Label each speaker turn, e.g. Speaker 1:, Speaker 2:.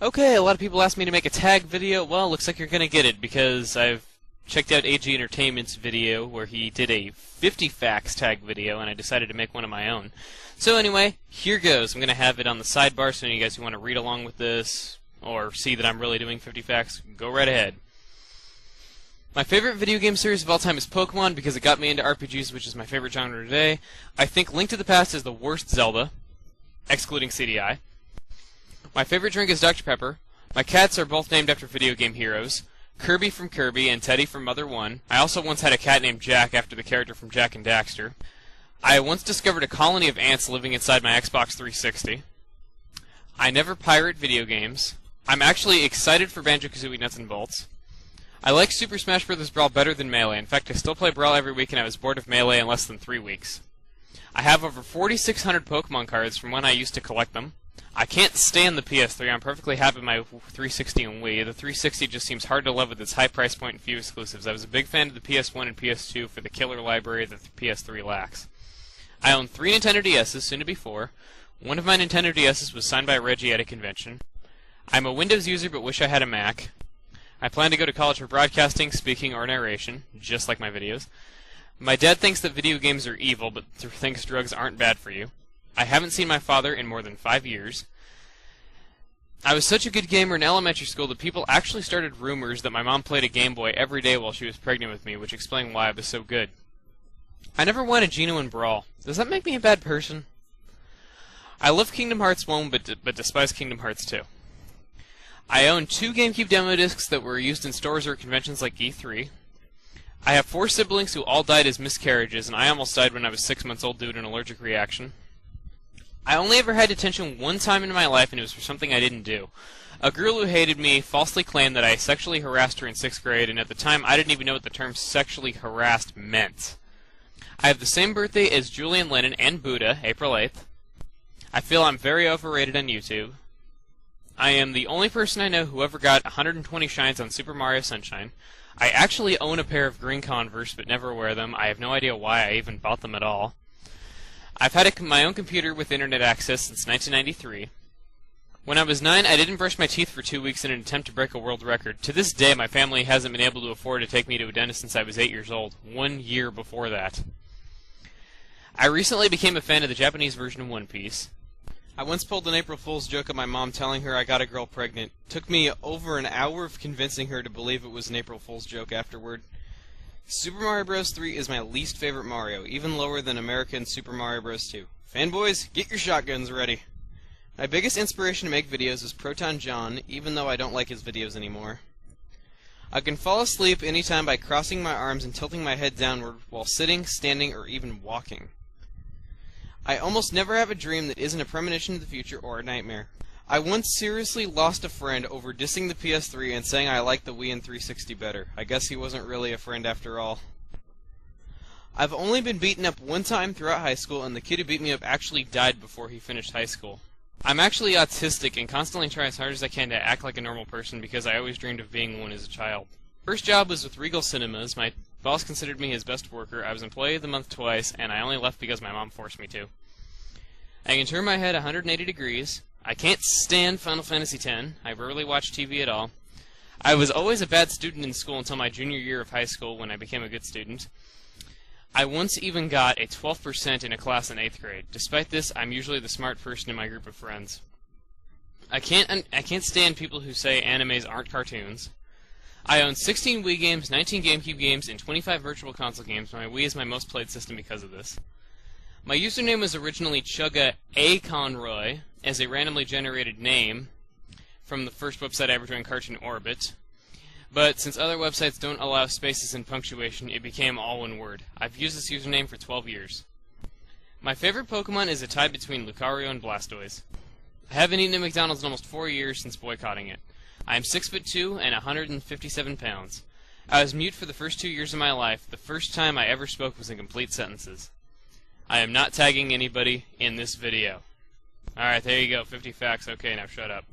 Speaker 1: Okay, a lot of people asked me to make a tag video. Well, looks like you're gonna get it because I've checked out AG Entertainment's video where he did a 50 facts tag video, and I decided to make one of my own. So anyway, here goes. I'm gonna have it on the sidebar, so you guys who want to read along with this or see that I'm really doing 50 facts, go right ahead. My favorite video game series of all time is Pokemon because it got me into RPGs, which is my favorite genre today. I think Link to the Past is the worst Zelda, excluding CDI. My favorite drink is Dr. Pepper. My cats are both named after video game heroes. Kirby from Kirby and Teddy from Mother 1. I also once had a cat named Jack after the character from Jak and Daxter. I once discovered a colony of ants living inside my Xbox 360. I never pirate video games. I'm actually excited for Banjo-Kazooie Nuts and Bolts. I like Super Smash Bros. Brawl better than Melee. In fact, I still play Brawl every week and I was bored of Melee in less than 3 weeks. I have over 4,600 Pokemon cards from when I used to collect them. I can't stand the PS3. I'm perfectly happy with my 360 and Wii. The 360 just seems hard to love with its high price point and few exclusives. I was a big fan of the PS1 and PS2 for the killer library that the PS3 lacks. I own 3 Nintendo DS's, soon to be 4. One of my Nintendo DS's was signed by Reggie at a convention. I'm a Windows user but wish I had a Mac. I plan to go to college for broadcasting, speaking, or narration, just like my videos. My dad thinks that video games are evil, but thinks drugs aren't bad for you. I haven't seen my father in more than 5 years. I was such a good gamer in elementary school that people actually started rumors that my mom played a Game Boy every day while she was pregnant with me, which explained why I was so good. I never won a Geno in Brawl. Does that make me a bad person? I love Kingdom Hearts 1, but despise Kingdom Hearts 2. I own 2 GameCube demo discs that were used in stores or conventions like E3. I have 4 siblings who all died as miscarriages, and I almost died when I was 6 months old due to an allergic reaction. I only ever had detention one time in my life, and it was for something I didn't do. A girl who hated me falsely claimed that I sexually harassed her in 6th grade, and at the time I didn't even know what the term sexually harassed meant. I have the same birthday as Julian Lennon and Buddha, April 8th. I feel I'm very overrated on YouTube. I am the only person I know who ever got 120 shines on Super Mario Sunshine. I actually own a pair of green Converse, but never wear them. I have no idea why I even bought them at all. I've had my own computer with internet access since 1993. When I was 9, I didn't brush my teeth for 2 weeks in an attempt to break a world record. To this day, my family hasn't been able to afford to take me to a dentist since I was 8 years old, 1 year before that. I recently became a fan of the Japanese version of One Piece. I once pulled an April Fool's joke at my mom telling her I got a girl pregnant. Took me over an hour of convincing her to believe it was an April Fool's joke afterward. Super Mario Bros. 3 is my least favorite Mario, even lower than American Super Mario Bros. 2. Fanboys, get your shotguns ready. My biggest inspiration to make videos is Proton John, even though I don't like his videos anymore. I can fall asleep anytime by crossing my arms and tilting my head downward while sitting, standing, or even walking. I almost never have a dream that isn't a premonition of the future or a nightmare. I once seriously lost a friend over dissing the PS3 and saying I liked the Wii and 360 better. I guess he wasn't really a friend after all. I've only been beaten up one time throughout high school, and the kid who beat me up actually died before he finished high school. I'm actually autistic and constantly try as hard as I can to act like a normal person because I always dreamed of being one as a child. First job was with Regal Cinemas. My boss considered me his best worker. I was Employee of the Month twice, and I only left because my mom forced me to. I can turn my head 180 degrees. I can't stand Final Fantasy X. I rarely watch TV at all. I was always a bad student in school until my junior year of high school when I became a good student. I once even got a 12% in a class in 8th grade. Despite this, I'm usually the smart person in my group of friends. I can't stand people who say animes aren't cartoons. I own 16 Wii games, 19 GameCube games, and 25 Virtual Console games. My Wii is my most played system because of this. My username was originally Chuggaaconroy, as a randomly generated name from the first website I ever joined, Cartoon Orbit. But since other websites don't allow spaces and punctuation, it became all one word. I've used this username for 12 years. My favorite Pokemon is a tie between Lucario and Blastoise. I haven't eaten at McDonald's in almost 4 years since boycotting it. I am 6'2" and 157 pounds. I was mute for the first 2 years of my life. The first time I ever spoke was in complete sentences. I am not tagging anybody in this video. Alright, there you go, 50 facts. Okay, now shut up.